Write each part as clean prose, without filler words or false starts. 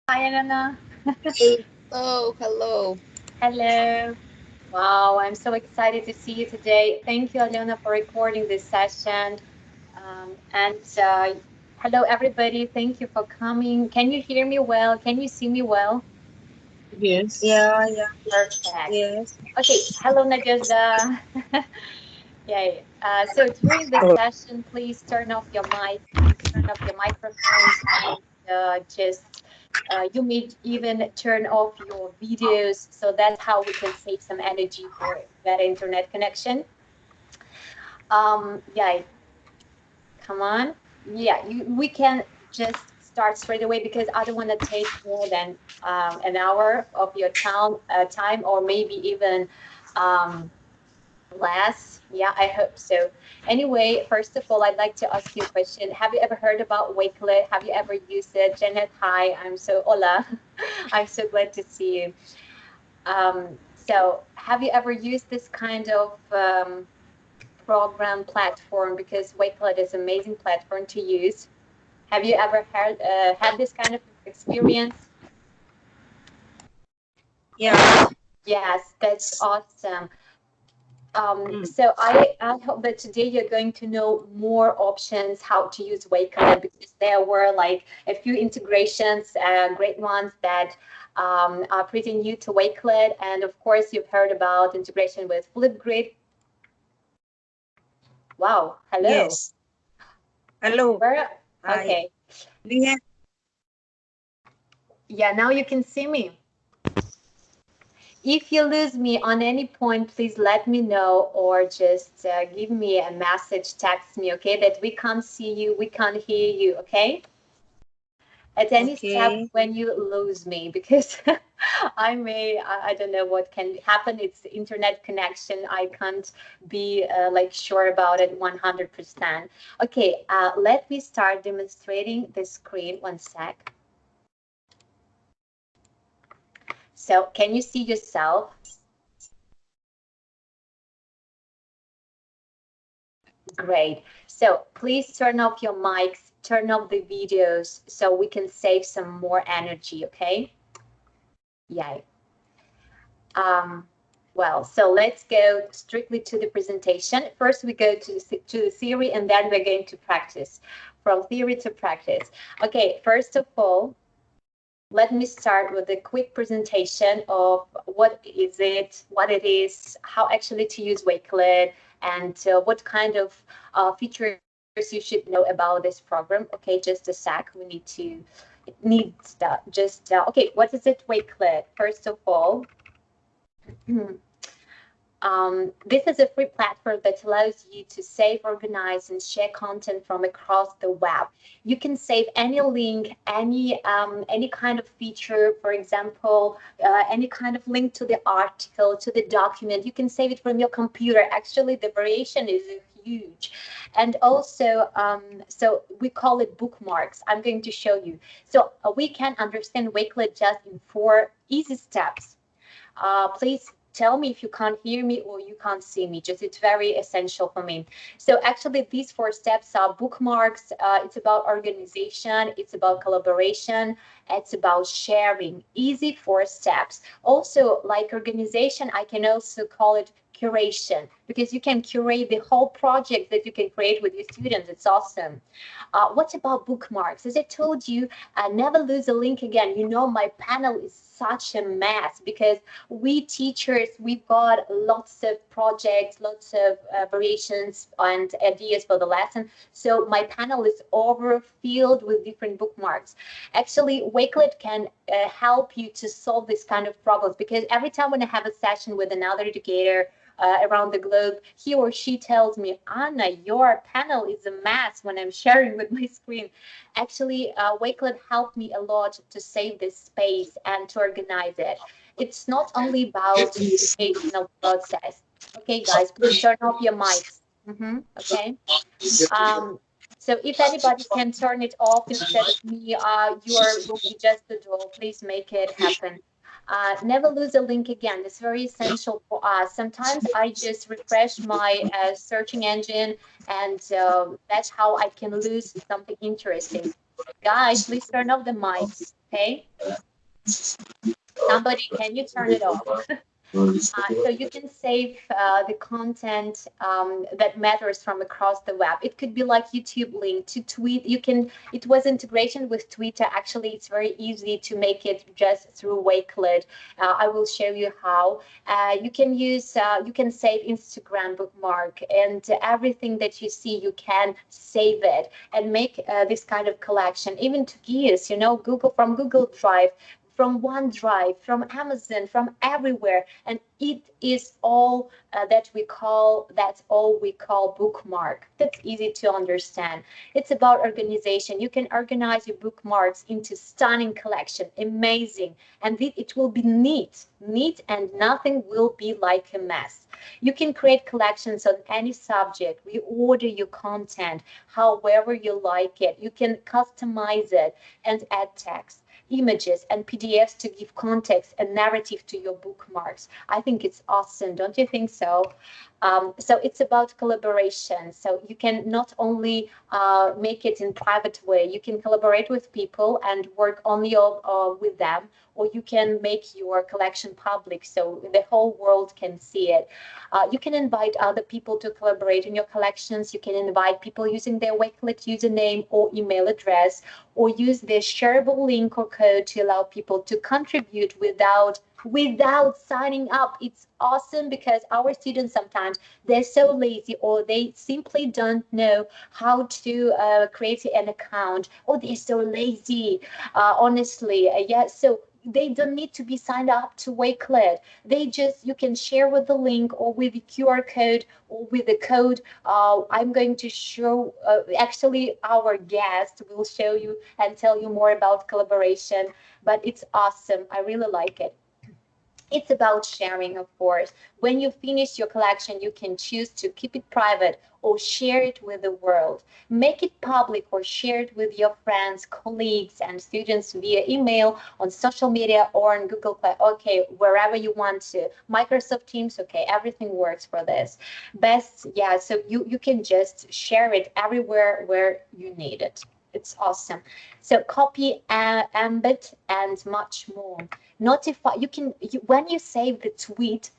Hi, Elena. Hello, hello. Hello. Wow, I'm so excited to see you today. Thank you, Alena, for recording this session. And hello, everybody. Thank you for coming. Can you hear me well? Can you see me well? Yes. Yeah, yeah, Perfect. yes. Okay. Hello, Nadezhda. Yay. So during this session, please turn off your mics, please turn off your microphones, and just you may even turn off your videos. So that's how we can save some energy for better internet connection. Yeah, come on. Yeah, we can just start straight away because I don't want to take more than an hour of your time, or maybe even um, less. Yeah, I hope so. Anyway, first of all, I'd like to ask you a question. Have you ever heard about Wakelet? Have you ever used it? Janet, hi. Hola. I'm so glad to see you. So have you ever used this kind of program platform? Because Wakelet is an amazing platform to use. Have you ever had this kind of experience? Yeah. Yes, that's awesome. Mm. So I hope that today you're going to know more options how to use Wakelet, because there were like a few integrations, great ones that are pretty new to Wakelet. And of course, you've heard about integration with Flipgrid. Wow, hello. Yes. Hello. Where? I Okay. we have Yeah, now you can see me. If you lose me on any point, please let me know, or just give me a message, text me, okay? That we can't see you, we can't hear you, okay? At any step okay. when you lose me, because I don't know what can happen. It's internet connection. I can't be like sure about it 100%. Okay, let me start demonstrating the screen. One sec. So can you see yourself? Great. So please turn off your mics, turn off the videos so we can save some more energy, okay? Yay. Um, well, so let's go strictly to the presentation. First, we go to the theory, and then we're going to practice. From theory to practice. Okay, first of all, let me start with a quick presentation of what it is, how actually to use Wakelet, and what kind of features you should know about this program. Okay, just a sec. It needs that. Okay, what is it, Wakelet? First of all, this is a free platform that allows you to save, organize, and share content from across the web. You can save any link, any kind of feature, for example, any kind of link to the article, to the document. You can save it from your computer. Actually, the variation is huge. And also, so we call it bookmarks. I'm going to show you. So we can understand Wakelet just in 4 easy steps. Please tell me if you can't hear me or you can't see me. Just it's very essential for me. So actually, these 4 steps are bookmarks. It's about organization. It's about collaboration. It's about sharing. Easy 4 steps. Also, like organization, I can also call it curation, because you can curate the whole project that you can create with your students. It's awesome. What about bookmarks? As I told you, never lose a link again. You know, my panel is such a mess because we teachers, we've got lots of projects, lots of variations and ideas for the lesson. So my panel is overfilled with different bookmarks. Actually, Wakelet can help you to solve this kind of problems, because every time when I have a session with another educator around the globe, he or she tells me, Anna, your panel is a mess when I'm sharing with my screen. Actually, Wakelet helped me a lot to save this space and to organize it. It's not only about educational process. Okay, guys, please turn off your mics. Okay. Um, so if anybody can turn it off instead of me, will be just the door. Please make it happen. Never lose a link again. It's very essential for us. Sometimes I just refresh my searching engine, and that's how I can lose something interesting. Guys, please turn off the mics, okay? Somebody, can you turn it off? So you can save the content that matters from across the web. It could be like YouTube link to tweet. You can. It was integration with Twitter. Actually, it's very easy to make it just through Wakelet. I will show you how. You can use. You can save Instagram bookmark and everything that you see. You can save it and make this kind of collection, even to gears. You know, Google Drive, from OneDrive, from Amazon, from everywhere, and it is all that's all we call bookmark. That's easy to understand. It's about organization. You can organize your bookmarks into stunning collection, amazing, and it will be neat, and nothing will be like a mess. You can create collections on any subject, reorder your content however you like it. You can customize it and add text, images, and PDFs to give context and narrative to your bookmarks. I think it's awesome. Don't you think so? So it's about collaboration. So you can not only make it in private way, you can collaborate with people and work only with them, or you can make your collection public so the whole world can see it. You can invite other people to collaborate in your collections. You can invite people using their Wakelet username or email address, or use their shareable link or code to allow people to contribute without signing up. It's awesome because our students sometimes they're so lazy, or they simply don't know how to create an account, or they're so lazy, honestly. Yeah, so they don't need to be signed up to Wakelet. You can share with the link or with the QR code or with the code. I'm going to show, actually our guest will show you and tell you more about collaboration, but it's awesome. I really like it. It's about sharing, of course. When you finish your collection, you can choose to keep it private or share it with the world. Make it public or share it with your friends, colleagues, and students via email, on social media, or on Google Play. Okay, wherever you want to. Microsoft Teams, okay, everything works for this. Best, yeah, so you can just share it everywhere where you need it. It's awesome. So copy, embed, and much more. Notify, when you save the tweet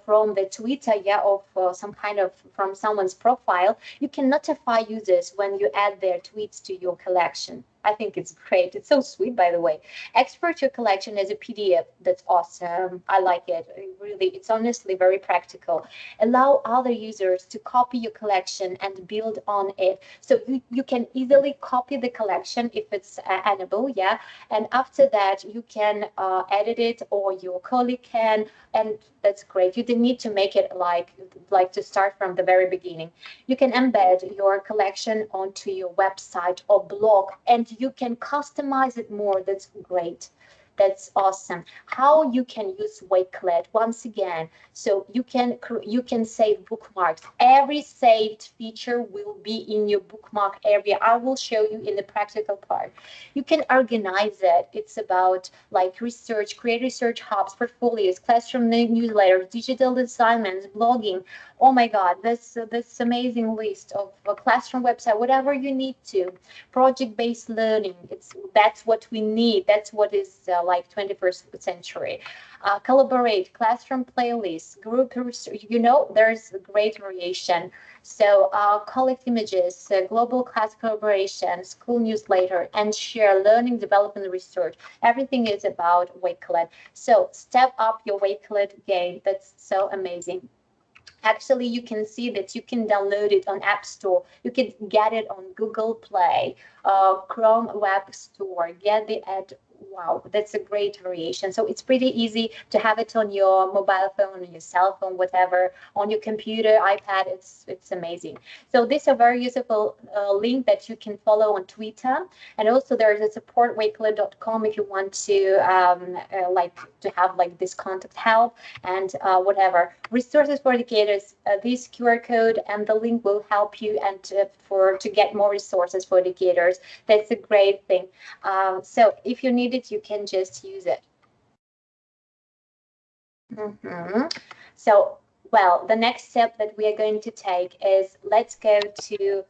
from the Twitter, yeah, of some kind of from someone's profile, you can notify users when you add their tweets to your collection. I think it's great. It's so sweet, by the way. Export your collection as a PDF. That's awesome. I like it. It's honestly very practical. Allow other users to copy your collection and build on it. So you can easily copy the collection if it's editable, yeah. And after that, you can edit it, or your colleague can, and that's great. You didn't need to make it like to start from the very beginning. You can embed your collection onto your website or blog, and you can customize it more. That's great. That's awesome. How you can use Wakelet once again. So you can save bookmarks. Every saved feature will be in your bookmark area. I will show you in the practical part. You can organize it. It's about like research, create research hubs, portfolios, classroom newsletters, digital assignments, blogging. Oh my God, this amazing list of a classroom website, whatever you need to. Project-based learning. That's what we need. That's what is like 21st century. Collaborate, classroom playlists, group research. There's a great variation. So collect images, global class collaboration, school newsletter, and share learning, development, research. Everything is about Wakelet. So step up your Wakelet game. That's so amazing. Actually, you can see that you can download it on App Store. You can get it on Google Play, Chrome Web Store. Get the ad. Wow, that's a great variation. So it's pretty easy to have it on your mobile phone, on your cell phone, whatever, on your computer, iPad. It's amazing. So this is a very useful link that you can follow on Twitter, and also there's a support wakelet.com if you want to to have like this contact help and whatever resources for educators. This QR code and the link will help you and to get more resources for educators. That's a great thing. So if you need it, you can just use it. So, well, the next step that we are going to take is let's go to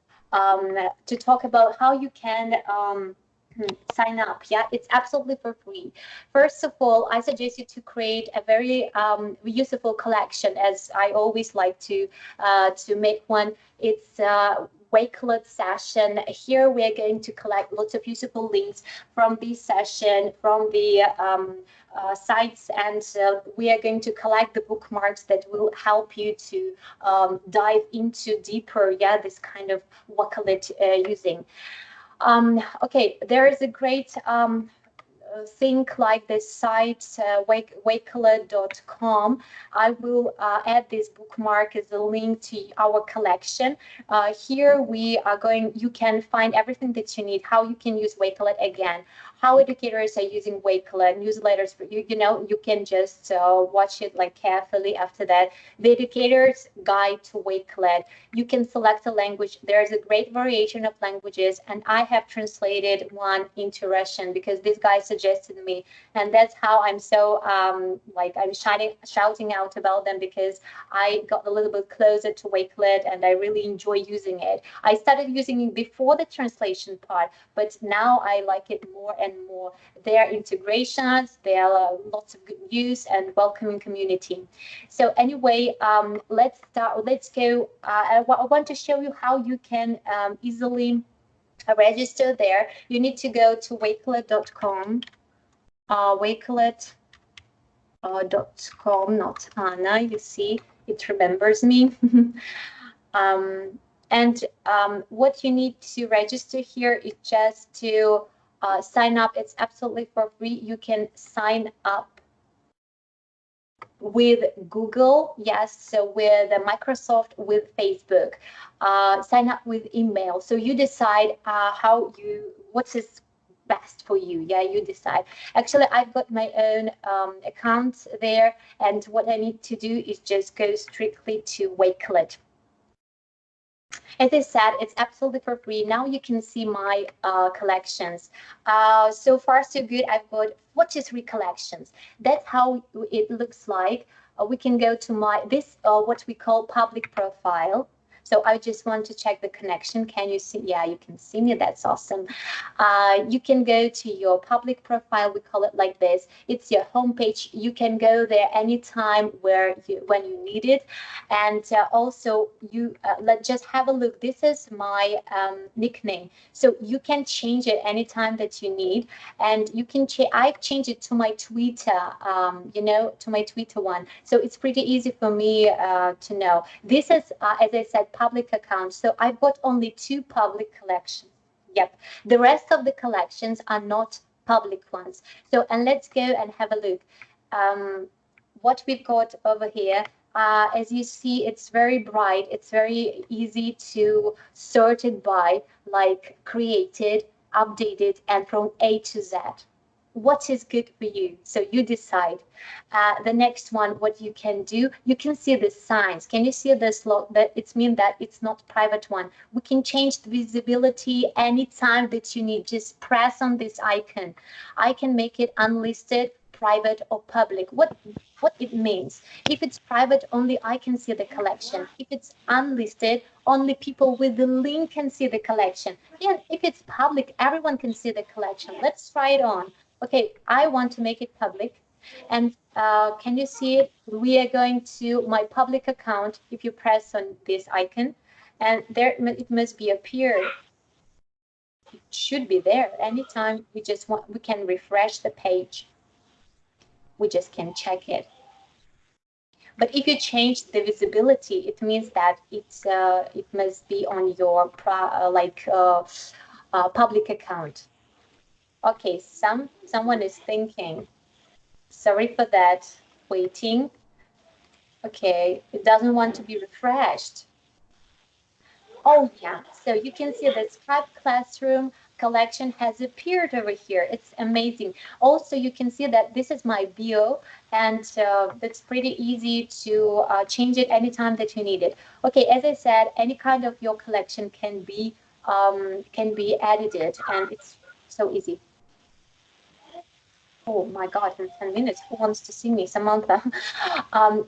talk about how you can Sign up. Yeah, it's absolutely for free. First of all, I suggest you to create a very useful collection, as I always like to make one. It's Wakelet session. Here we are going to collect lots of useful links from this session, from the sites, and we are going to collect the bookmarks that will help you to dive into deeper, yeah, this kind of Wakelet using. Okay, there is a great thing like this site, wakelet.com. I will add this bookmark as a link to our collection. Here we are going, you can find everything that you need, how you can use Wakelet again, how educators are using Wakelet, newsletters for you, you can just watch it like carefully after that. The educator's guide to Wakelet. You can select a language. There's a great variation of languages, and I have translated one into Russian because this guy suggested me, and that's how I'm so like I'm shouting out about them, because I got a little bit closer to Wakelet and I really enjoy using it. I started using it before the translation part, but now I like it more and more. There are integrations, there are lots of good news and welcoming community. So anyway, let's start. Let's go. I want to show you how you can easily register there. You need to go to wakelet.com. Wakelet.com, not Anna. You see, it remembers me. And what you need to register here is just to sign up. It's absolutely for free. You can sign up with Google, yes, so with Microsoft, with Facebook, sign up with email. So you decide what is best for you. Yeah, you decide. Actually, I've got my own account there, and what I need to do is just go strictly to Wakelet. As I said, it's absolutely for free. Now you can see my collections. So far, so good. I've got 43 collections. That's how it looks like. We can go to what we call public profile. So I just want to check the connection. Can you see? Yeah, you can see me. That's awesome. You can go to your public profile. We call it like this. It's your homepage. You can go there anytime when you need it. And also, let's just have a look. This is my nickname. So you can change it anytime that you need. And you can I've changed it to my Twitter, to my Twitter one. So it's pretty easy for me to know. This is, as I said, public account. So I've got only 2 public collections. Yep. The rest of the collections are not public ones. So, and let's go and have a look. What we've got over here, as you see, it's very bright. It's very easy to sort it by, like created, updated, and from A to Z. What is good for you? So you decide. The next one, what you can do, you can see the signs. Can you see this log? That it means that it's not private one. We can change the visibility anytime that you need. Just press on this icon. I can make it unlisted, private, or public. What it means? If it's private, only I can see the collection. If it's unlisted, only people with the link can see the collection. Yeah, if it's public, everyone can see the collection. Let's try it on. Okay, I want to make it public. And can you see it? We are going to my public account. If you press on this icon, and there it must be appeared. It should be there anytime. We can refresh the page. We just can check it. But if you change the visibility, it means that it must be on your public account. Okay, someone is thinking. Sorry for that. Waiting. Okay, it doesn't want to be refreshed. Oh yeah, so you can see the Skype Classroom collection has appeared over here. It's amazing. Also, you can see that this is my bio, and it's pretty easy to change it anytime that you need it. Okay, as I said, any kind of your collection can be edited, and it's so easy. Oh my God, in 10 minutes, who wants to see me? Samantha.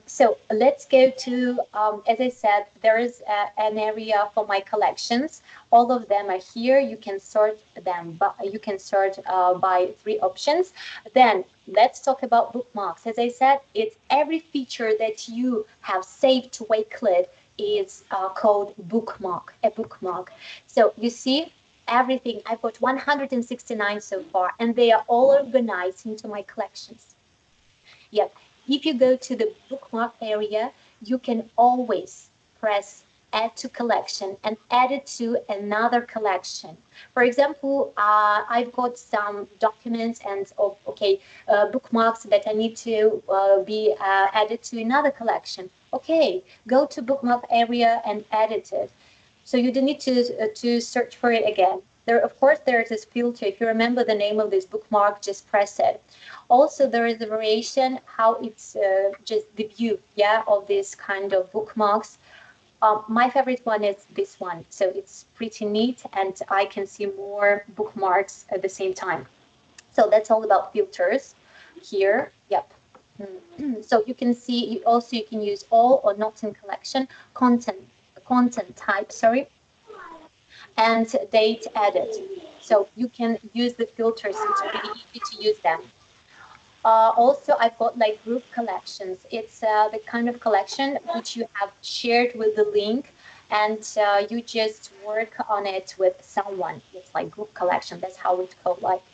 So let's go to, as I said, there is an area for my collections. All of them are here. You can sort them, but you can sort by three options. Then let's talk about bookmarks. As I said, it's every feature that you have saved to Wakelet is called bookmark, a bookmark. So you see, everything. I've got 169 so far, and they are all organized into my collections. Yep. If you go to the bookmark area, you can always press add to collection and add it to another collection. For example, I've got some documents and bookmarks that I need to be added to another collection. Okay, go to bookmark area and edit it. So you don't need to search for it again. There, of course, there is this filter. If you remember the name of this bookmark, just press it. Also, there is a variation how it's just the view, yeah, of this kind of bookmarks. My favorite one is this one. So it's pretty neat, and I can see more bookmarks at the same time. So that's all about filters here. Yep. So you can see, you can use all or not in collection, content type, sorry, and date added. So you can use the filters. It's really easy to use them. Also, I've got like group collections. It's the kind of collection which you have shared with the link, and you just work on it with someone. It's like group collection. That's how it's called. Like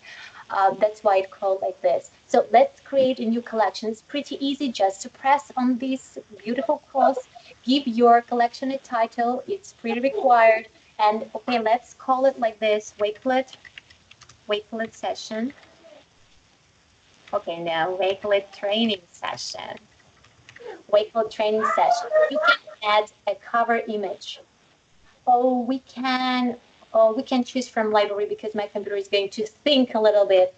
that's why it's called like this. So let's create a new collection. It's pretty easy. Just to press on this beautiful cross, give your collection a title. It's pretty required. And okay, let's call it like this: Wakelet session. Okay, now Wakelet training session. Wakelet training session. You can add a cover image. Oh, we can choose from library because my computer is going to think a little bit.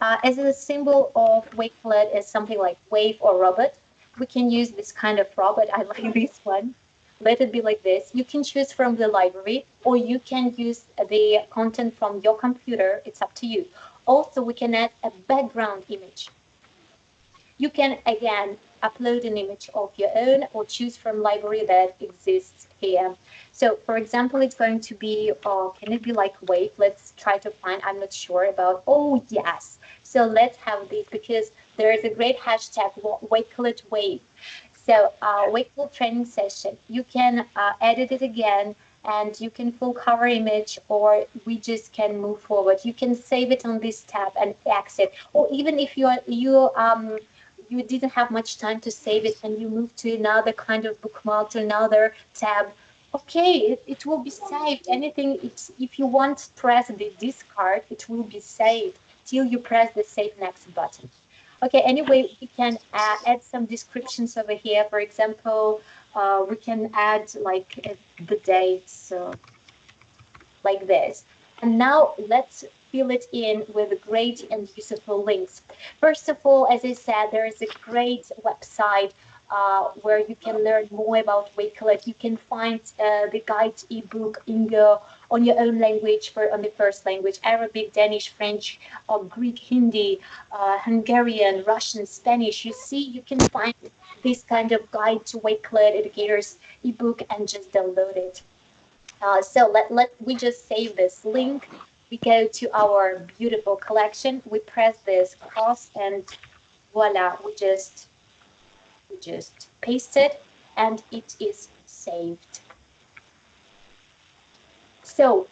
As a symbol of Wakelet is something like wave or robot. We can use this kind of robot. I like this one. Let it be like this. You can choose from the library, or you can use the content from your computer. It's up to you. Also, we can add a background image. You can again upload an image of your own or choose from library that exists here. So for example, it's going to be, can it be like wave? Let's try to find, I'm not sure about, oh yes. So let's have this because there is a great hashtag, Wakelet Wave. So Wakelet training session, you can edit it again and you can full cover image, or we just can move forward. You can save it on this tab and exit, or even if you didn't have much time to save it and you move to another kind of bookmark, to another tab, okay, it will be saved. Anything, if you want to press the discard, it will be saved till you press the save next button. Okay, anyway, we can add some descriptions over here. For example, we can add like the dates, like this. And now let's fill it in with great and useful links. First of all, as I said, there is a great website where you can learn more about Wakelet. You can find the guide ebook in on your own language, on the first language: Arabic, Danish, French, or Greek, Hindi, Hungarian, Russian, Spanish. You see, you can find this kind of guide to Wakelet educators ebook and just download it. So let we just save this link. We go to our beautiful collection. We press this cross, and voila, we just paste it, and it is saved. So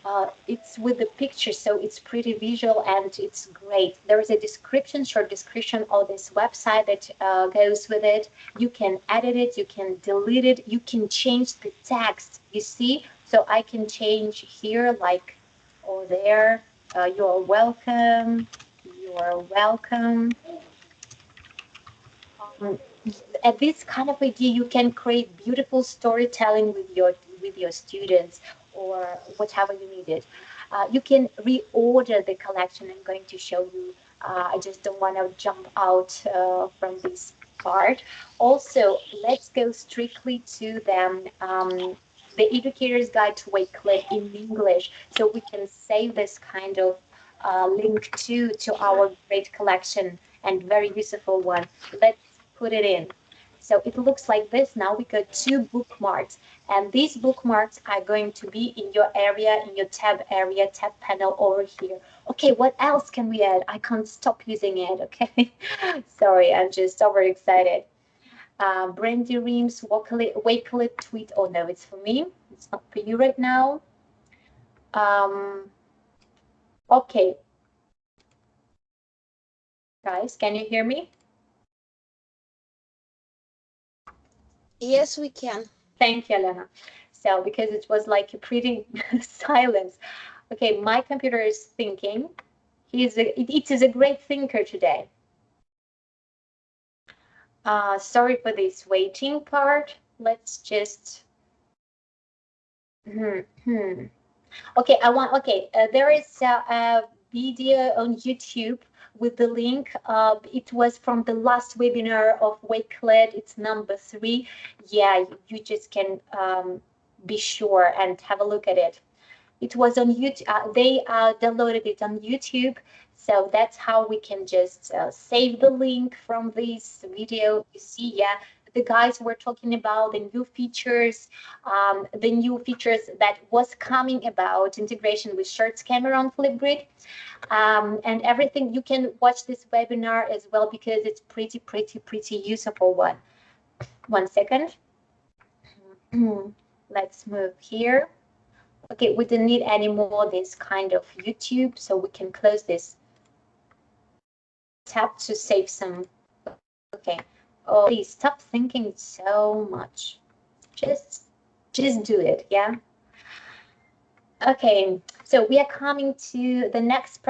it's with the picture, so it's pretty visual and it's great. There is a description, short description of this website that goes with it. You can edit it, you can delete it, you can change the text. You see, so I can change here, like, or there. You're welcome. You're welcome. Um, at this kind of idea, you can create beautiful storytelling with your students or whatever you needed. You can reorder the collection. I'm going to show you. I just don't want to jump out from this part. Also, let's go strictly to the Educator's Guide to Wakelet in English, so we can save this kind of link to our great collection and very useful one. Let's put it in. So it looks like this. Now we got 2 bookmarks, and these bookmarks are going to be in your area, in your tab area, tab panel over here. Okay, what else can we add? I can't stop using it, okay? Sorry, I'm just overexcited. Brandy Reams, Wakelet tweet. Oh no, it's for me. It's not for you right now. Okay. Guys, can you hear me? Yes, we can. Thank you, Elena. So, because it was like a pretty silence. Okay, my computer is thinking. It is a great thinker today. Sorry for this waiting part. Let's just. Okay, there is a video on YouTube with the link. It was from the last webinar of Wakelet. It's number 3. Yeah, you just can be sure and have a look at it. It was on YouTube. They downloaded it on YouTube. So that's how we can just save the link from this video. You see, yeah, the guys were talking about the new features that was coming about integration with short camera on Flipgrid, and everything. You can watch this webinar as well because it's pretty useful one. 1 second. Let's move here. Okay, we don't need any more this kind of YouTube, so we can close this tab to save some. Okay. Oh, please stop thinking so much. Just do it, yeah? Okay, so we are coming to the next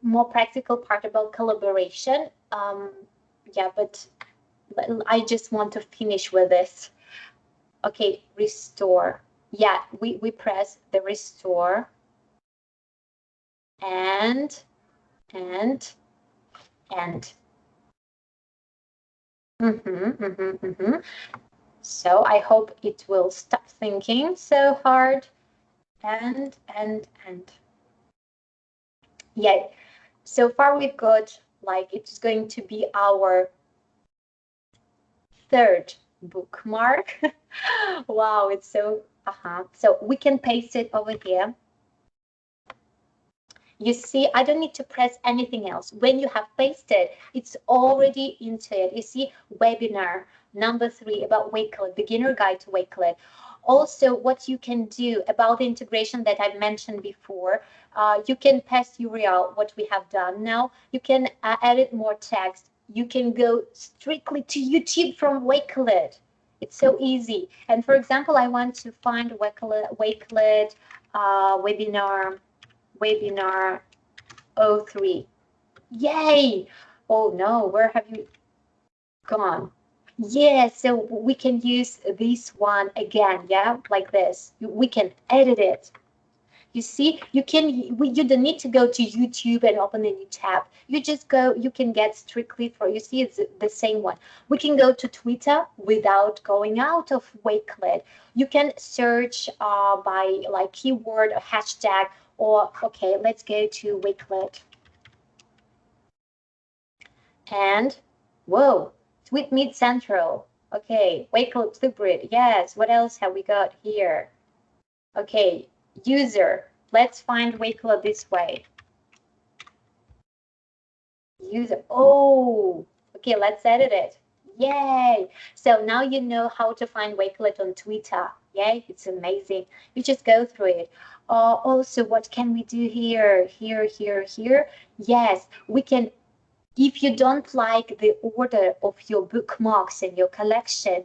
more practical part about collaboration. Yeah, but I just want to finish with this. Okay, restore. Yeah, we press the restore and. So I hope it will stop thinking so hard. And. Yeah, so far we've got, like, it's going to be our 3rd bookmark. Wow, it's so, So we can paste it over here. You see, I don't need to press anything else. When you have pasted, it's already into it. You see, webinar number 3 about Wakelet, beginner guide to Wakelet. Also, what you can do about the integration that I mentioned before, you can paste URL, what we have done now. You can edit more text. You can go strictly to YouTube from Wakelet. It's so easy. And for example, I want to find Wakelet webinar 03. Yay! Oh no, where have you gone? Yeah, so we can use this one again, yeah, like this. We can edit it. You see, you don't need to go to YouTube and open a new tab. You just go, you can get strictly for, you see, it's the same one. We can go to Twitter without going out of Wakelet. You can search by like keyword or hashtag, or, okay, let's go to Wakelet. And, whoa, Tweet Meet Central. Okay, Wakelet Flipgrid. Yes, what else have we got here? Okay, user. Let's find Wakelet this way. User. Oh, okay, let's edit it. Yay! So now you know how to find Wakelet on Twitter. Yay, it's amazing. You just go through it. Also, what can we do here? Here. Yes, we can. If you don't like the order of your bookmarks in your collection,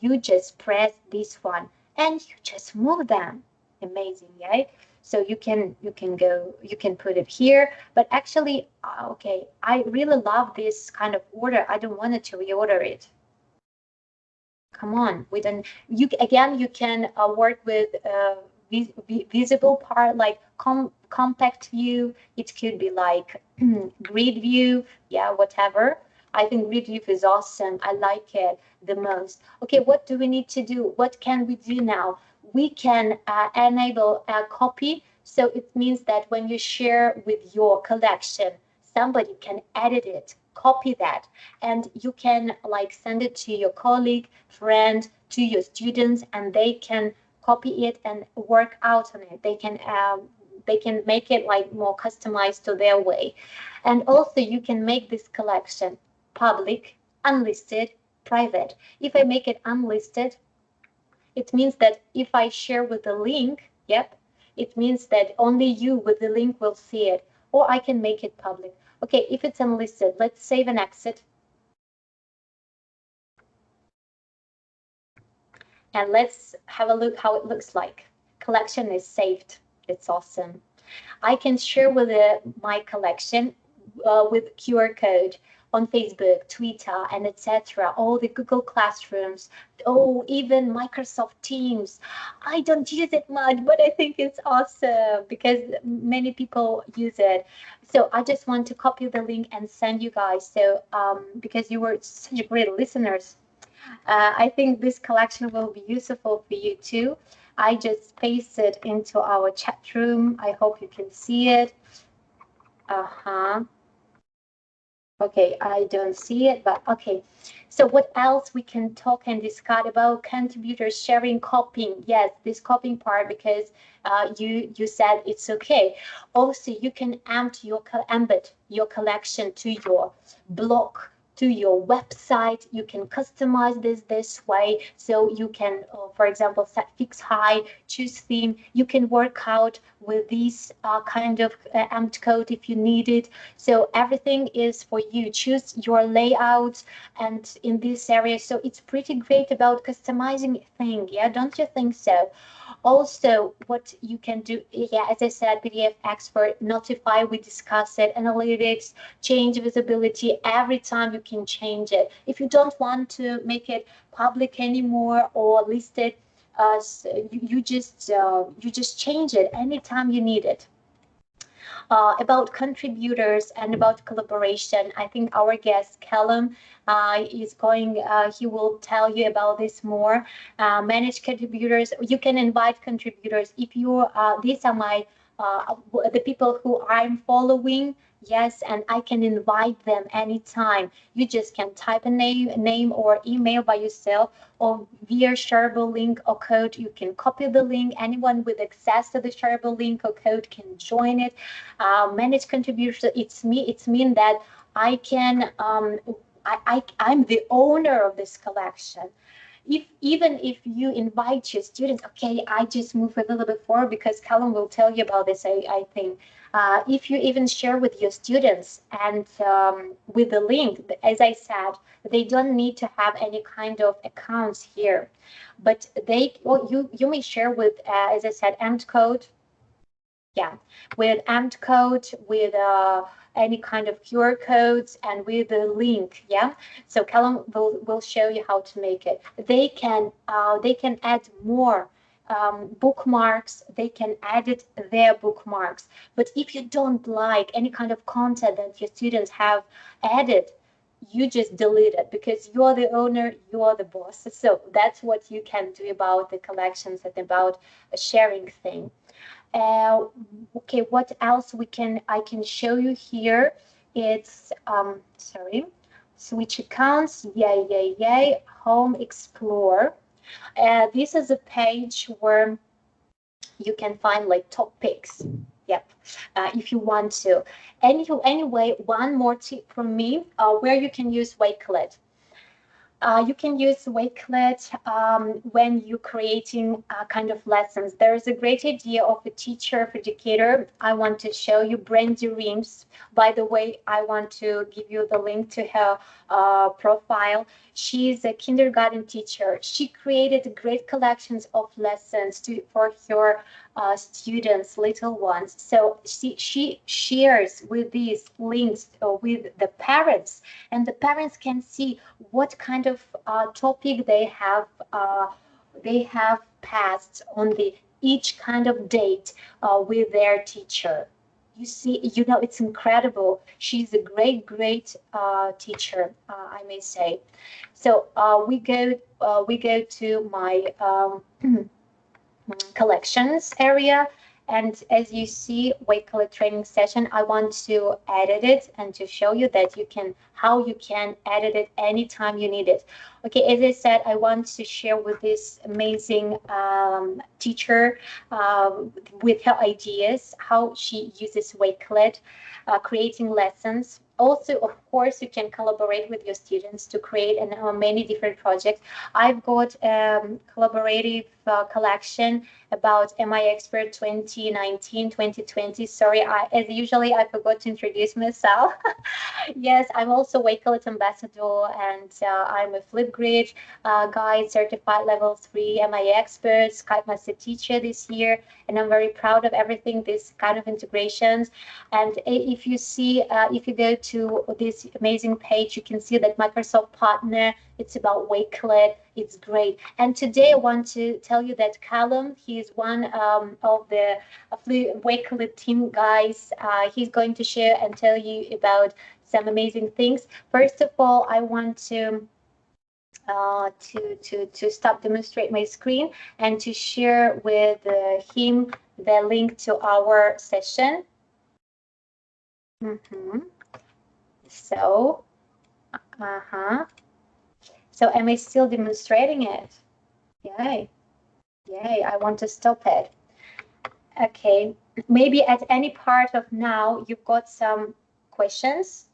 you just press this one and you just move them. Amazing, right? So you can put it here, but actually, okay, I really love this kind of order. I don't want to reorder it. Come on, you can work with visible part, like compact view. It could be like grid view, yeah, whatever. I think grid view is awesome. I like it the most. Okay, what do we need to do? What can we do now? We can enable a copy. So it means that when you share with your collection, somebody can edit it, copy that, and you can like send it to your colleague, friend, to your students, and they can copy it and work out on it. They can make it like more customized to their way. And also you can make this collection public, unlisted, private. If I make it unlisted, it means that if I share with the link, yep, it means that only you with the link will see it, or I can make it public. Okay, if it's unlisted, let's save and exit. And let's have a look how it looks like. Collection is saved. It's awesome. I can share with my collection with QR code on Facebook, Twitter, and etc. All the Google Classrooms, oh, even Microsoft Teams. I don't use it much, but I think it's awesome because many people use it. So I just want to copy the link and send you guys. So because you were such great listeners, I think this collection will be useful for you too. I just pasted into our chat room. I hope you can see it. Uh-huh. Okay, I don't see it, but okay. So what else we can talk and discuss about contributors sharing copying? Yes, this copying part because you said it's okay. Also, you can embed your collection to your blog, to your website. You can customize this way. So you can, for example, set fix high, choose theme. You can work out with these kind of empt code if you need it. So everything is for you. Choose your layout and in this area. So it's pretty great about customizing thing. Yeah, don't you think so? Also, what you can do, yeah, as I said, PDF expert, notify, we discuss it, analytics, change visibility. Every time you can change it. If you don't want to make it public anymore or listed, so you just change it anytime you need it. About contributors and about collaboration. I think our guest Callum is going. He will tell you about this more. Manage contributors. You can invite contributors if you. These are my the people who I'm following. Yes, and I can invite them anytime. You just can type a name or email by yourself, or via shareable link or code. You can copy the link. Anyone with access to the shareable link or code can join it. Manage contributors. It's mean that I can. I'm the owner of this collection. If even if you invite your students, okay, I just move a little bit forward because Callum will tell you about this. I think if you even share with your students and with the link, as I said, they don't need to have any kind of accounts here, but they well, you may share with as I said, empt code, yeah, with AMP code, with any kind of QR codes, and with the link. Yeah, so Callum will show you how to make it. They can add more bookmarks. They can edit their bookmarks. But if you don't like any kind of content that your students have added, you just delete it because you're the owner, you're the boss. So that's what you can do about the collections and about a sharing thing. Uh, okay, what else I can show you here? It's sorry, switch accounts, yay, home explore. This is a page where you can find like top picks. Yep, if you want to. Anyway, one more tip from me, where you can use Wakelet. You can use Wakelet when you're creating kind of lessons. There is a great idea of a teacher, of educator. I want to show you Brandy Reams. By the way, I want to give you the link to her profile. She's a kindergarten teacher. She created great collections of lessons for her students, little ones. So she shares with these links with the parents, and the parents can see what kind of topic they have passed on the each kind of date with their teacher. You see, it's incredible. She's a great teacher, I may say. So we go to my collections area, And as you see, Wakelet training session, I want to edit it and to show you that how you can edit it anytime you need it. Okay, as I said, I want to share with this amazing teacher with her ideas, how she uses Wakelet, creating lessons. Also, of course, you can collaborate with your students to create many different projects. I've got collaborative collection about MI Expert 2019, 2020. Sorry, as usually, I forgot to introduce myself. Yes, I'm also Wakelet ambassador, and I'm a Flipgrid guide, certified level 3 MI expert, Skype master teacher this year, and I'm very proud of everything, this kind of integrations. And if you see, if you go to this amazing page, you can see that Microsoft partner, it's about Wakelet. It's great. And today I want to tell you that Callum, he is one of the Wakelet team guys. He's going to share and tell you about some amazing things. First of all, I want to stop demonstrate my screen and to share with him the link to our session. So, So am I still demonstrating it? Yay. Yay, I want to stop it. Okay, maybe at any part of now, you've got some questions.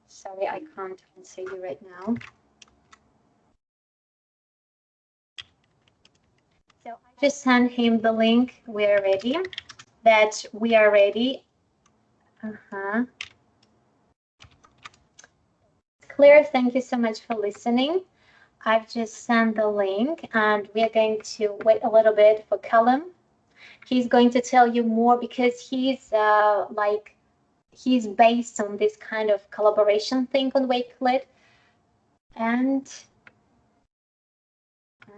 Sorry, I can't answer you right now. So I just sent him the link. We're ready. That we are ready. Claire, thank you so much for listening. I've just sent the link, and we are going to wait a little bit for Callum. He's going to tell you more because he's he's based on this kind of collaboration thing on Wakelet. And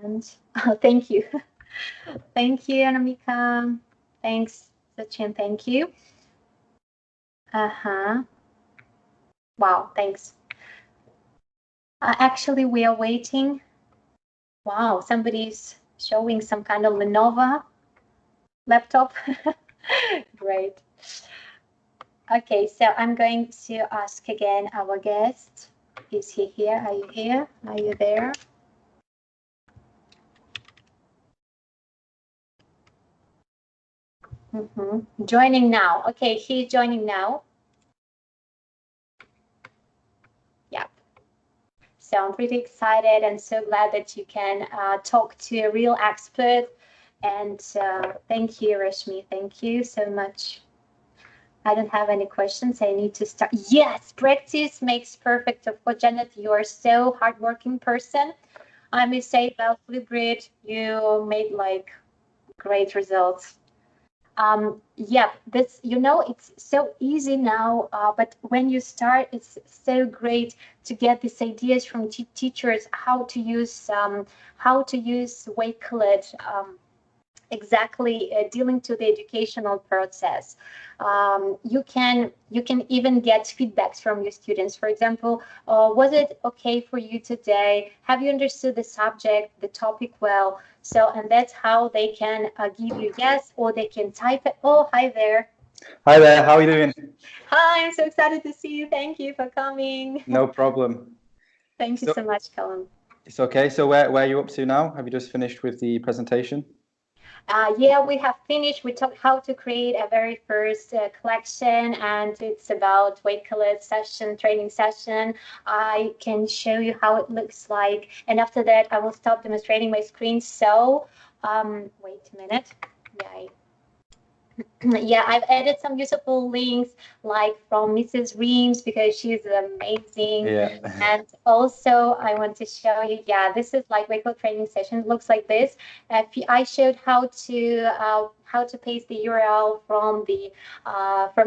oh, thank you. Thank you, Anamika. Thanks, Sachin. Thank you. Wow, thanks. Actually, we are waiting. Wow, somebody's showing some kind of Lenovo laptop. Great. Okay, so I'm going to ask again our guest. Is he here? Are you here? Are you there? Joining now. Okay, he's joining now. Yeah. So I'm pretty excited and so glad that you can talk to a real expert. And thank you, Rashmi. Thank you so much. I don't have any questions. I need to start. Yes, practice makes perfect. Of course, Janet, you are so hardworking person. I must say about Flipgrid, you made like great results. Yeah, this, it's so easy now, but when you start, it's so great to get these ideas from teachers how to use Wakelet, exactly dealing to the educational process. You can even get feedbacks from your students. For example, was it okay for you today? Have you understood the subject, the topic well? So, and that's how they can give you yes, or they can type it. Oh, hi there. Hi there, how are you doing? Hi, I'm so excited to see you. Thank you for coming. No problem. Thank you so much, Callum. It's okay. So where are you up to now? Have you just finished with the presentation? Yeah, we have finished. We talked how to create a very first collection, and it's about Wakelet session, training session. I can show you how it looks like, and after that, I will stop demonstrating my screen. So, wait a minute. Yeah, I've added some useful links like from Mrs. Reams because she's amazing. Yeah. And also I want to show you, yeah, this is like Wakelet training session. It looks like this. I showed how to paste the URL from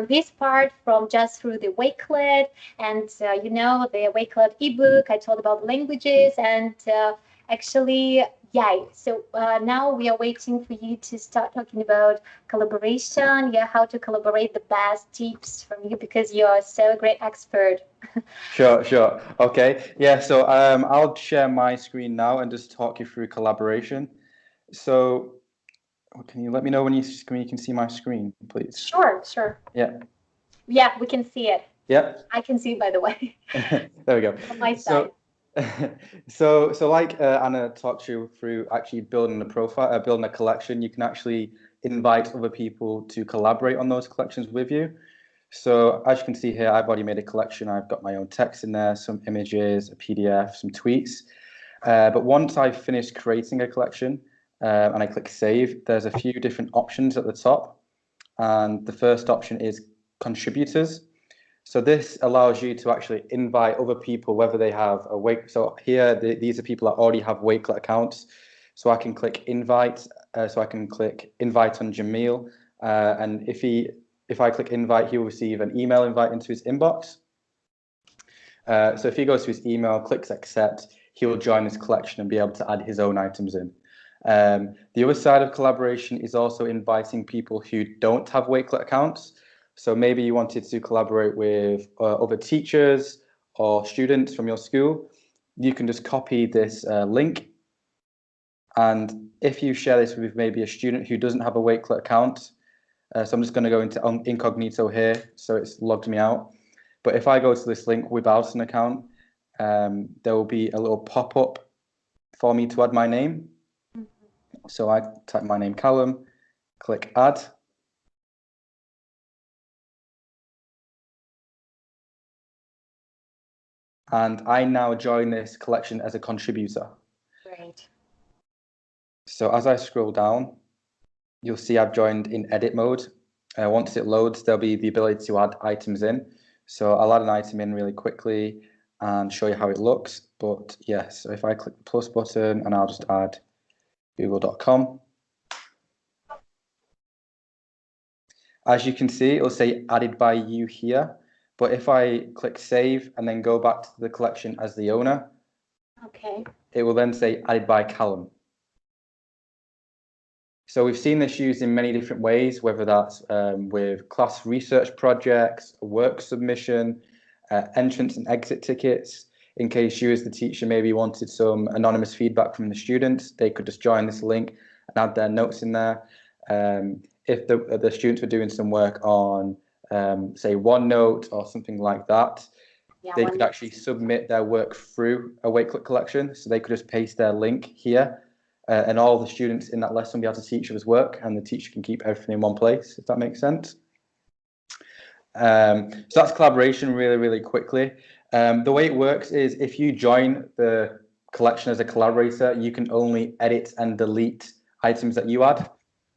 this part from just through the Wakelet, and the Wakelet ebook. I told about languages, and actually Yeah, so now we are waiting for you to start talking about collaboration. Yeah, how to collaborate, the best tips from you because you are so a great expert. Sure, sure. Okay. Yeah, so I'll share my screen now and just talk you through collaboration. So can you let me know when you can see my screen, please? Sure, sure. Yeah. Yeah, we can see it. Yeah. I can see, by the way, There we go. on my side. So like Anna talked you through actually building a profile, building a collection, you can actually invite other people to collaborate on those collections with you. So as you can see here, I've already made a collection. I've got my own text in there, some images, a PDF, some tweets. But once I've finished creating a collection and I click save, there's a few different options at the top. And the first option is contributors. So this allows you to actually invite other people, whether they have a Wake. So here, these are people that already have Wakelet accounts. So I can click invite. So I can click invite on Jamil, and if I click invite, he will receive an email invite into his inbox. So if he goes to his email, clicks accept, he will join this collection and be able to add his own items in. The other side of collaboration is also inviting people who don't have Wakelet accounts. So maybe you wanted to collaborate with other teachers or students from your school. You can just copy this link. And if you share this with maybe a student who doesn't have a Wakelet account, so I'm just going to go into incognito here, so it's logged me out. But if I go to this link without an account, there will be a little pop-up for me to add my name. So I type my name, Callum, click add. And I now join this collection as a contributor. Great. So as I scroll down, you'll see I've joined in edit mode. Once it loads, there'll be the ability to add items in. So I'll add an item in really quickly and show you how it looks. But yes, so if I click the plus button and I'll just add google.com. As you can see, it'll say added by you here. But if I click save and then go back to the collection as the owner, Okay. it will then say added by Callum. So we've seen this used in many different ways, whether that's with class research projects, work submission, entrance and exit tickets. In case you as the teacher maybe wanted some anonymous feedback from the students, they could just join this link and add their notes in there. If the students were doing some work on, say, OneNote or something like that, Yeah, they could actually submit their work through a Wakelet collection. So they could just paste their link here, and all the students in that lesson will be able to teach others work, and the teacher can keep everything in one place, if that makes sense. So that's collaboration really, really quickly. The way it works is if you join the collection as a collaborator, you can only edit and delete items that you add.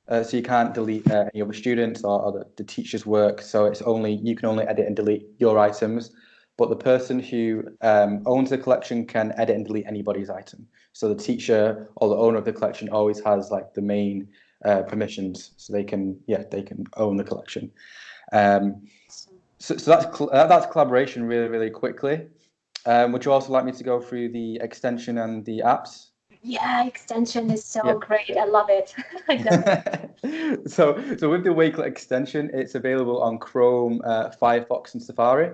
So you can't delete any other students or the teacher's work. So it's only, you can only edit and delete your items. But the person who owns the collection can edit and delete anybody's item. So the teacher or the owner of the collection always has like the main permissions, so they can own the collection. So that's collaboration really, really quickly. Would you also like me to go through the extension and the apps? Yeah, extension is so great. I love it. I love it. So with the Wakelet extension, it's available on Chrome, Firefox, and Safari.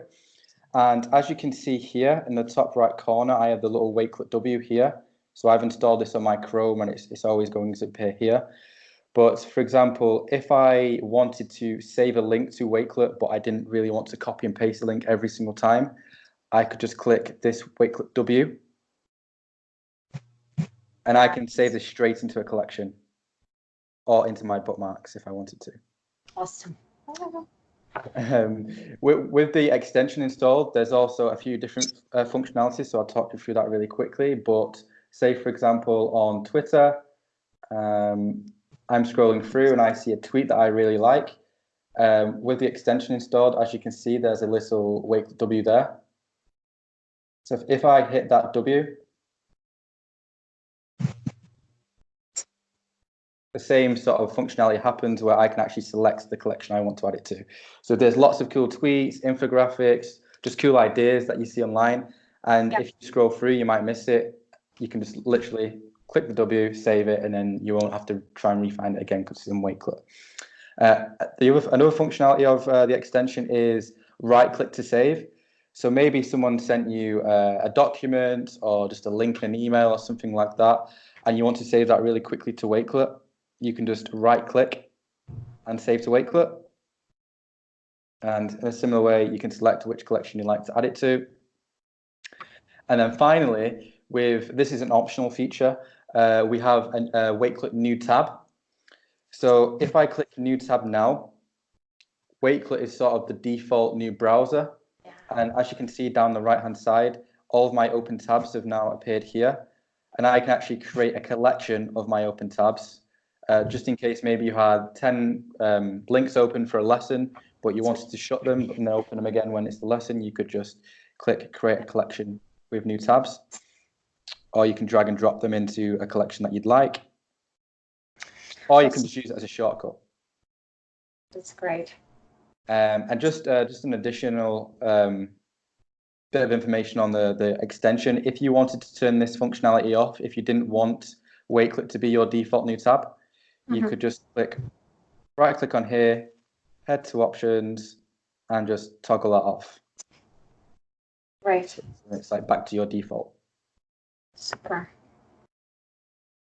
And as you can see here in the top right corner, I have the little Wakelet W here. So I've installed this on my Chrome, and it's always going to appear here. But for example, if I wanted to save a link to Wakelet, but I didn't really want to copy and paste the link every single time, I could just click this Wakelet W, and I can save this straight into a collection or into my bookmarks if I wanted to. Awesome. With the extension installed, there's also a few different functionalities, so I'll talk you through that really quickly. But say, for example, on Twitter, I'm scrolling through and I see a tweet that I really like. With the extension installed, as you can see, there's a little Wakelet W there. So if I hit that W, the same sort of functionality happens where I can actually select the collection I want to add it to. So there's lots of cool tweets, infographics, just cool ideas that you see online. And if you scroll through, you might miss it. You can just literally click the W, save it, and then you won't have to try and re-find it again because it's in Wakelet. Another functionality of the extension is right-click to save. So maybe someone sent you a document or just a link in an email or something like that, and you want to save that really quickly to Wakelet. You can just right-click and save to Wakelet. And in a similar way, you can select which collection you'd like to add it to. And then finally, this is an optional feature, we have a Wakelet new tab. So if I click new tab now, Wakelet is sort of the default new browser. And as you can see down the right-hand side, all of my open tabs have now appeared here. And I can actually create a collection of my open tabs, just in case maybe you had 10 links open for a lesson, but you wanted to shut them and then open them again when it's the lesson. You could just click create a collection with new tabs, or you can drag and drop them into a collection that you'd like, or you can just use it as a shortcut. That's great. And just an additional bit of information on the extension. If you wanted to turn this functionality off, if you didn't want Wakelet to be your default new tab, you could just right click on here, head to options, and just toggle that off. Right. So it's like back to your default. Super.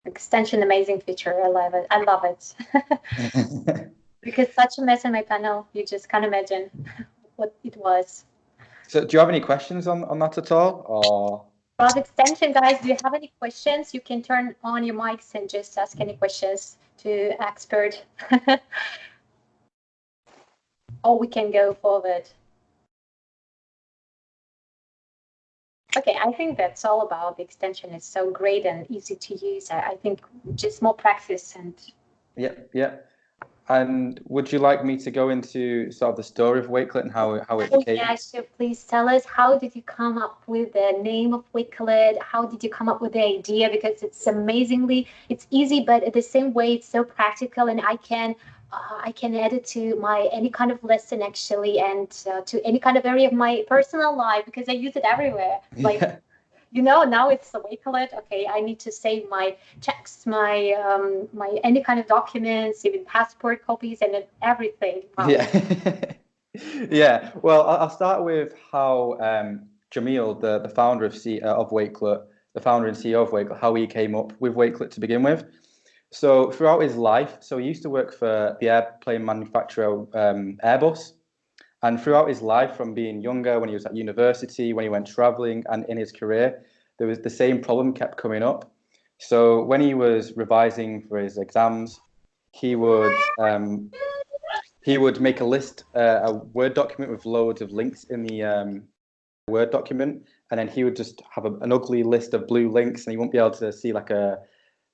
Extension, amazing feature. I love it. I love it. Because such a mess in my panel, you just can't imagine what it was. So do you have any questions on that at all? Or About extension, guys, do you have any questions? You can turn on your mics and just ask any questions to expert. Or we can go forward. Okay, I think that's all about the extension. It's so great and easy to use. I think just more practice and. Yeah. And would you like me to go into sort of the story of Wakelet and how it became? Yeah, so please tell us, how did you come up with the name of Wakelet? How did you come up with the idea? Because it's it's easy, but at the same way, it's so practical, and I can add it to any kind of lesson actually, and to any kind of area of my personal life, because I use it everywhere. Like. Yeah. Now it's a Wakelet. Okay, I need to save my checks, my any kind of documents, even passport copies, and everything. Wow. Yeah, yeah. Well, I'll start with how Jamil, the founder of Wakelet, the founder and CEO of Wakelet, how he came up with Wakelet to begin with. So throughout his life, he used to work for the airplane manufacturer Airbus. And throughout his life, from being younger, when he was at university, when he went traveling, and in his career, there was the same problem kept coming up. So when he was revising for his exams, he would make a list, a Word document with loads of links in the Word document, and then he would just have an ugly list of blue links, and he won't be able to see like a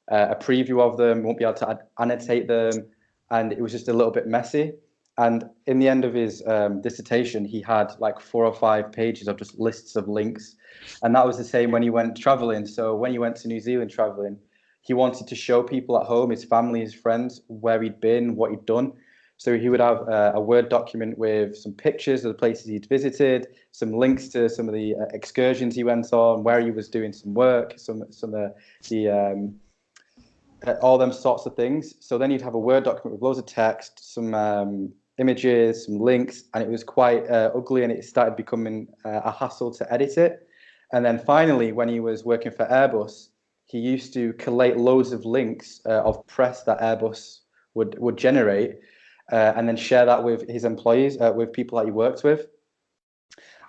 preview of them, won't be able to annotate them, and it was just a little bit messy. And in the end of his dissertation, he had like 4 or 5 pages of just lists of links. And that was the same when he went traveling. So when he went to New Zealand traveling, he wanted to show people at home, his family, his friends, where he'd been, what he'd done. So he would have a Word document with some pictures of the places he'd visited, some links to some of the excursions he went on, where he was doing some work, some of the all them sorts of things. So then you'd have a Word document with loads of text, some images, some links, and it was quite ugly, and it started becoming a hassle to edit it. And then finally, when he was working for Airbus, he used to collate loads of links of press that Airbus would generate, and then share that with his employees, with people that he worked with.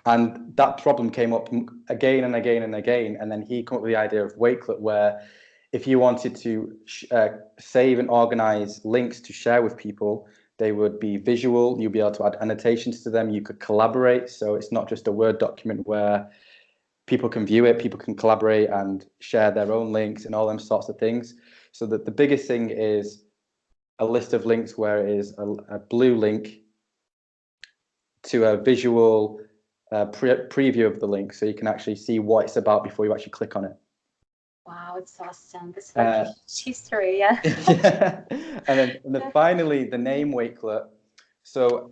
And that problem came up again and again and again. And then he came up with the idea of Wakelet, where if you wanted to save and organize links to share with people, they would be visual. You'd be able to add annotations to them. You could collaborate. So it's not just a Word document where people can view it, people can collaborate and share their own links and all them sorts of things. So that the biggest thing is a list of links where it is a blue link to a visual preview of the link, so you can actually see what it's about before you actually click on it. Wow, it's awesome. This is history, yeah. Yeah. And then finally, the name Wakelet. So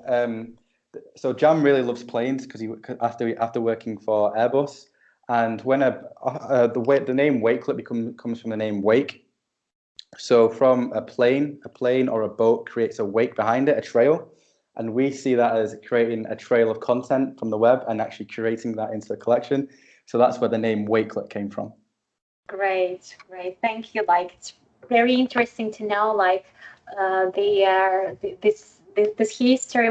Jam really loves planes because after working for Airbus, And when the name Wakelet comes from the name wake. So from a plane or a boat creates a wake behind it, a trail. And we see that as creating a trail of content from the web and actually curating that into a collection. So that's where the name Wakelet came from. Great, great. Thank you. Like, it's very interesting to know, like, this history.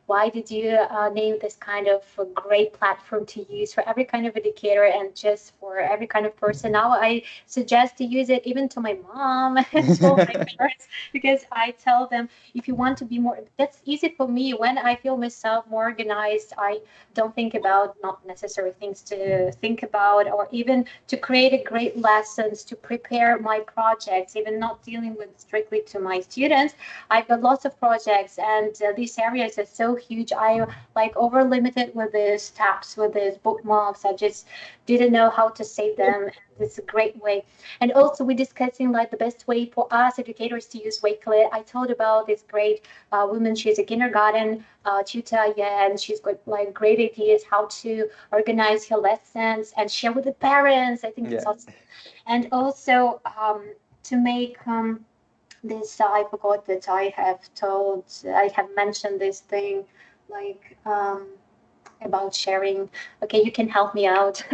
Why did you name this kind of a great platform to use for every kind of educator and just for every kind of person? Now I suggest to use it even to my mom and to all my parents, because I tell them, if you want to be more, that's easy for me. When I feel myself more organized, I don't think about not necessary things to think about, or even to create a great lessons, to prepare my projects, even not dealing with strictly to my students. I've got lots of projects, and these areas are so huge. I like over limited with these tabs, with these bookmarks. I just didn't know how to save them. And it's a great way. And also we're discussing like the best way for us educators to use Wakelet. I told about this great woman. She's a kindergarten tutor, yeah, and she's got like great ideas how to organize her lessons and share with the parents. I think it's awesome. And also to make this, I forgot that I have mentioned this thing, like about sharing. Okay, you can help me out.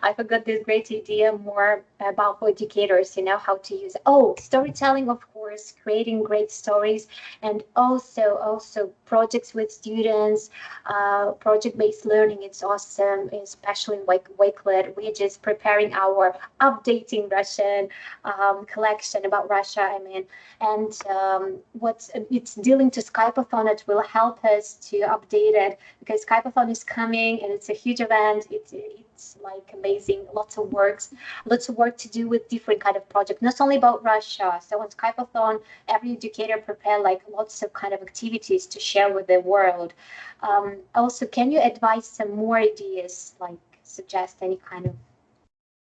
I forgot this great idea more about for educators, how to use. Oh, storytelling, of course, creating great stories, and also projects with students, project-based learning. It's awesome, especially like Wakelet. We're just preparing our updating Russian collection about Russia, I mean, and what it's dealing to Skypeathon. It will help us to update it, because Skypeathon is coming and it's a huge event. It's like amazing, lots of work to do with different kind of projects, not only about Russia. So on Skypeathon, every educator prepare like lots of kind of activities to share with the world. Also, can you advise some more ideas, like suggest any kind of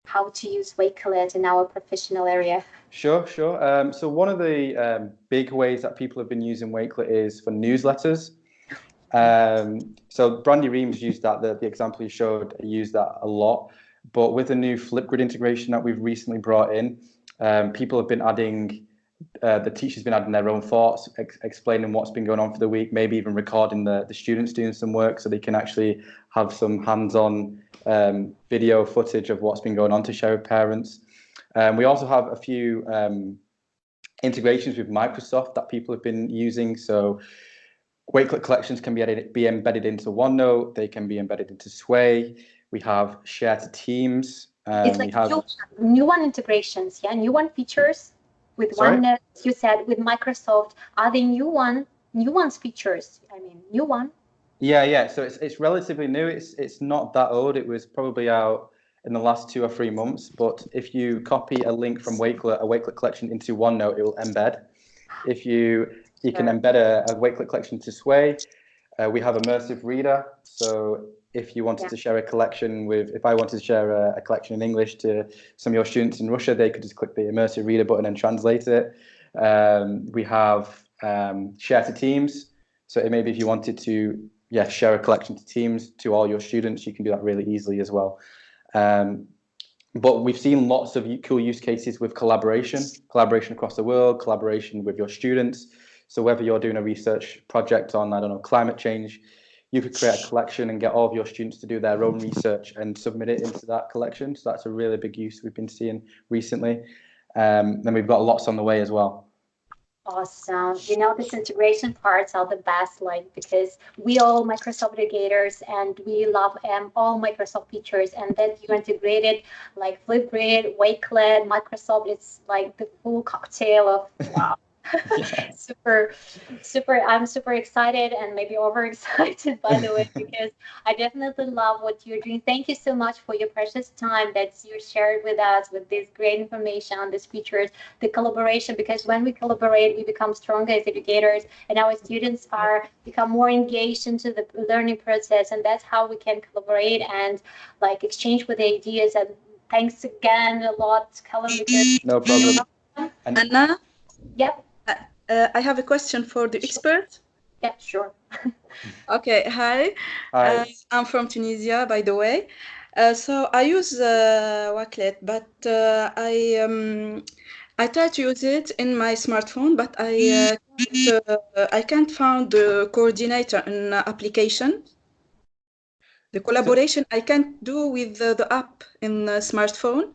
how to use Wakelet in our professional area? Sure. So one of the big ways that people have been using Wakelet is for newsletters. So Brandy Reams used that, the example you showed, used that a lot. But with the new Flipgrid integration that we've recently brought in, people have been adding, the teachers been adding their own thoughts, explaining what's been going on for the week, maybe even recording the students doing some work so they can actually have some hands-on video footage of what's been going on to share with parents. We also have a few integrations with Microsoft that people have been using. So Wakelet collections can be embedded into OneNote. They can be embedded into Sway. We have share to teams. It's like new one integrations, yeah, new one features with OneNote. You said with Microsoft, are they new ones features? I mean, new one. Yeah. So it's relatively new. It's not that old. It was probably out in the last 2 or 3 months. But if you copy a link from Wakelet, a Wakelet collection into OneNote, it will embed. If you can embed a Wakelet collection to Sway. We have immersive reader. So if you wanted to share a collection if I wanted to share a collection in English to some of your students in Russia, they could just click the immersive reader button and translate it. We have share to teams. So maybe if you wanted to share a collection to teams to all your students, you can do that really easily as well. But we've seen lots of cool use cases with collaboration across the world, collaboration with your students. So whether you're doing a research project on, I don't know, climate change, you could create a collection and get all of your students to do their own research and submit it into that collection. So that's a really big use we've been seeing recently. Then we've got lots on the way as well. Awesome. These integration parts are the best, like, because we all Microsoft educators and we love all Microsoft features, and then you integrated like Flipgrid, Wakelet, Microsoft. It's like the full cocktail of wow. Super. I'm super excited and maybe overexcited, by the way, because I definitely love what you're doing. Thank you so much for your precious time that you shared with us with this great information on these features, the collaboration, because when we collaborate, we become stronger as educators and our students become more engaged into the learning process. And that's how we can collaborate and like exchange with ideas. And thanks again a lot, Callum. No problem. Anna? Yep. I have a question for the expert. Yeah, sure. Okay, hi. Hi. I'm from Tunisia, by the way. So I use Wakelet, but I try to use it in my smartphone, but I can't find the coordinator in application. The collaboration I can't do with the app in the smartphone,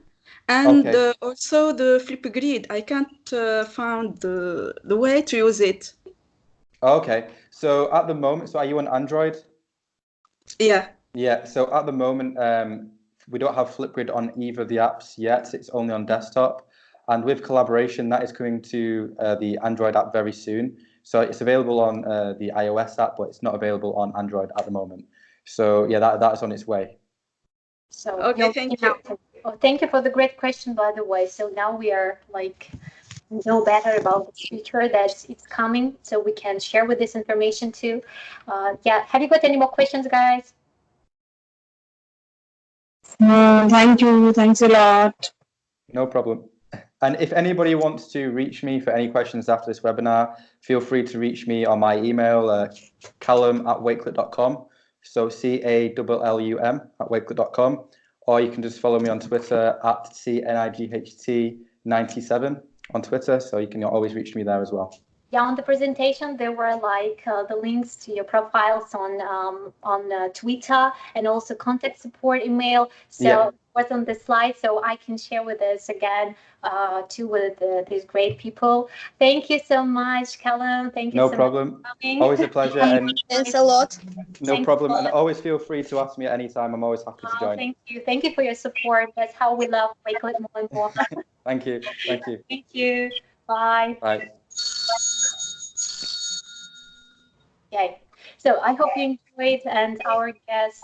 and Okay. also the Flipgrid. I can't find the way to use it. Okay. So at the moment, so are you on Android? Yeah. Yeah. So at the moment, we don't have Flipgrid on either of the apps yet. It's only on desktop. And with collaboration, that is coming to the Android app very soon. So it's available on the iOS app, but it's not available on Android at the moment. So yeah, that's on its way. So Okay, thank you. Oh, thank you for the great question, by the way. So now we are like know better about this feature that it's coming, so we can share with this information too. Yeah, have you got any more questions, guys? Thank you. Thanks a lot. No problem. And if anybody wants to reach me for any questions after this webinar, feel free to reach me on my email, callum@wakelet.com. So CALLUM@wakelet.com. Or you can just follow me on Twitter @CNIGHT97 on Twitter. So you can always reach me there as well. Yeah, on the presentation there were like the links to your profiles on Twitter, and also contact support email. So Yeah. what's on the slide, so I can share with us again too with these great people. Thank you so much, Callum. Thank you No so problem. much for coming. Always a pleasure. And Thanks a lot. no Thanks problem. a And lot. always feel free to ask me at any time. I'm always happy to join. Thank you. Thank you for your support. That's how we love Wakelet more and more. Thank you. Thank you. Thank you. Bye. Bye. Okay. So I hope you enjoyed, and our guest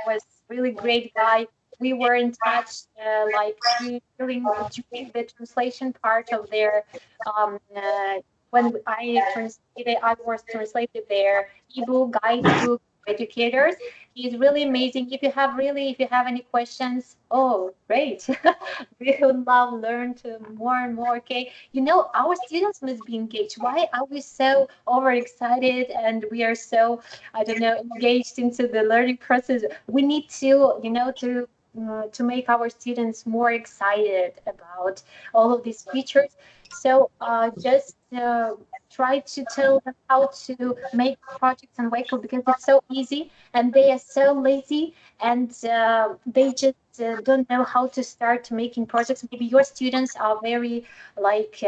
was really great guy. We were in touch during the translation part of their when I was translated their ebook, guidebook, educators. He's really amazing. If you have any questions, oh great. We would love learn to more and more. Okay. You know, our students must be engaged. Why are we so overexcited and we are so, I don't know, engaged into the learning process? We need to, to make our students more excited about all of these features. So just try to tell them how to make projects on Wakelet, because it's so easy and they are so lazy, and they just don't know how to start making projects. Maybe your students are very like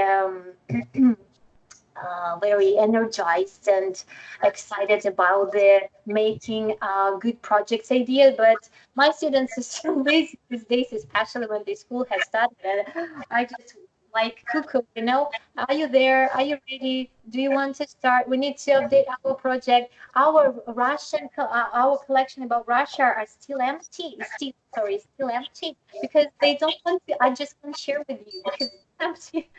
very energized and excited about the making good projects idea, but my students are so lazy these days, especially when the school has started. And I just like cuckoo, are you there? Are you ready? Do you want to start? We need to update our project. Our collection about Russia are still empty. Still empty, because they don't want to. I just can't share with you because it's empty.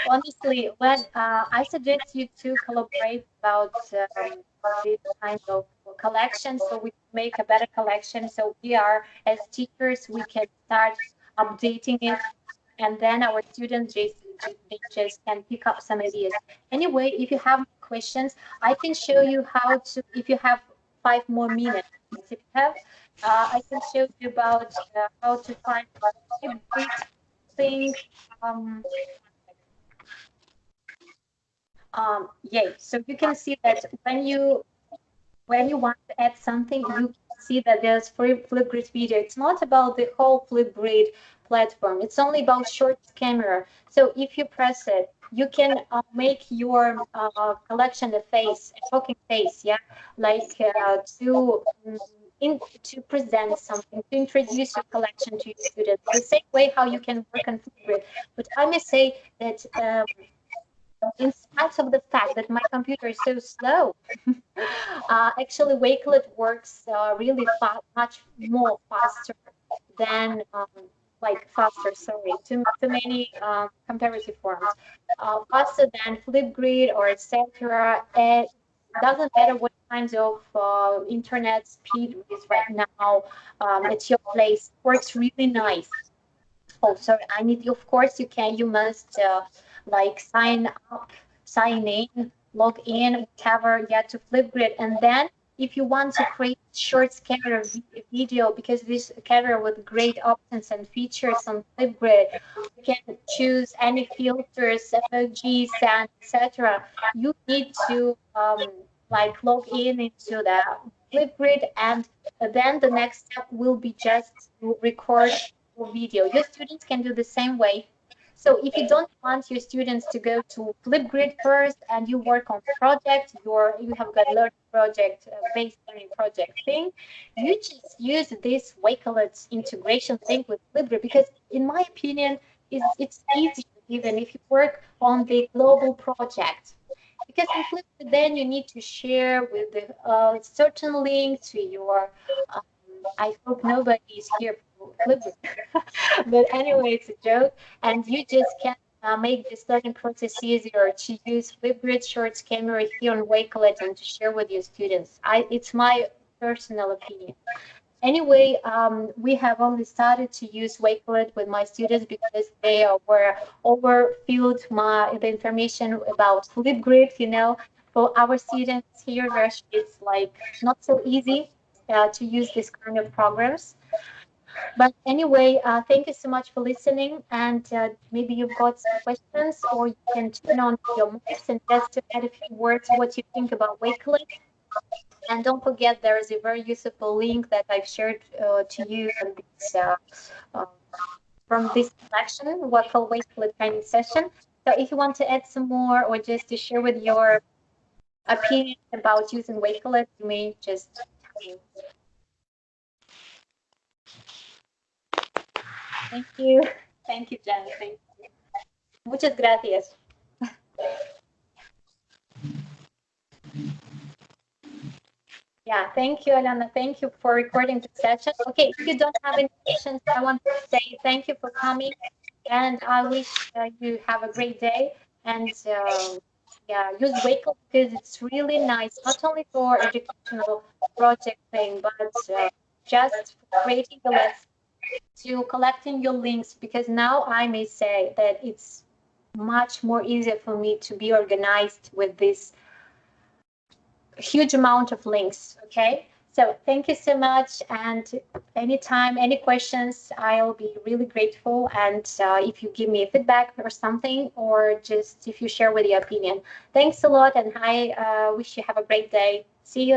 Honestly, when I suggest you to collaborate about this kind of collection, so we make a better collection. So we are, as teachers, we can start updating it, and then our students just can pick up some ideas. Anyway, if you have questions, I can show you how to. If you have 5 more minutes, if you have, I can show you about how to find a great thing. Um, yeah, so you can see that when you want to add something, you can see that there's free Flipgrid video. It's not about the whole Flipgrid platform. It's only about short camera. So if you press it, you can make your collection a face, a talking face, yeah, like to present something, to introduce your collection to your students. The same way how you can work on Flipgrid. But I must say that in spite of the fact that my computer is so slow, actually Wakelet works really much more faster than to many comparative forms, faster than Flipgrid or etc. It doesn't matter what kinds of internet speed is right now at your place. Works really nice. Oh, sorry. Of course, you must like sign in, log in, whatever, yeah, to Flipgrid, and then if you want to create short camera video, because this camera with great options and features on Flipgrid, you can choose any filters, emojis, and etc. You need to like log in into the Flipgrid, and then the next step will be just to record a video. Your students can do the same way. So if you don't want your students to go to Flipgrid first and you work on project, you have got learning project, based learning project thing, you just use this Wakelet integration link with Flipgrid, because in my opinion, it's easier even if you work on the global project. Because in Flipgrid, then you need to share with the certain link to your, I hope nobody is here for Flipgrid. But anyway, it's a joke, and you just can make this learning process easier to use Flipgrid Shorts camera here on Wakelet and to share with your students. It's my personal opinion. Anyway, we have only started to use Wakelet with my students because they were overfilled the information about Flipgrid. You know, for our students here, it's like not so easy to use this kind of programs. But anyway, thank you so much for listening. And maybe you've got some questions, or you can turn on your mics and just to add a few words what you think about Wakelet. And don't forget, there is a very useful link that I've shared to you on this, from this collection, what called Wakelet training session. So if you want to add some more, or just to share with your opinion about using Wakelet, you may just tell me. Thank you. Thank you, Jen. Thank you. Muchas gracias. Yeah, thank you, Alana. Thank you for recording the session. Okay, if you don't have any questions, I want to say thank you for coming, and I wish you have a great day. And yeah, use Wakelet because it's really nice, not only for educational project thing, but just for creating the lesson, to collecting your links, because now I may say that it's much more easier for me to be organized with this huge amount of links. Okay, so thank you so much, and anytime, any questions, I'll be really grateful. And if you give me a feedback or something, or just if you share with your opinion. Thanks a lot, and I wish you have a great day. See you.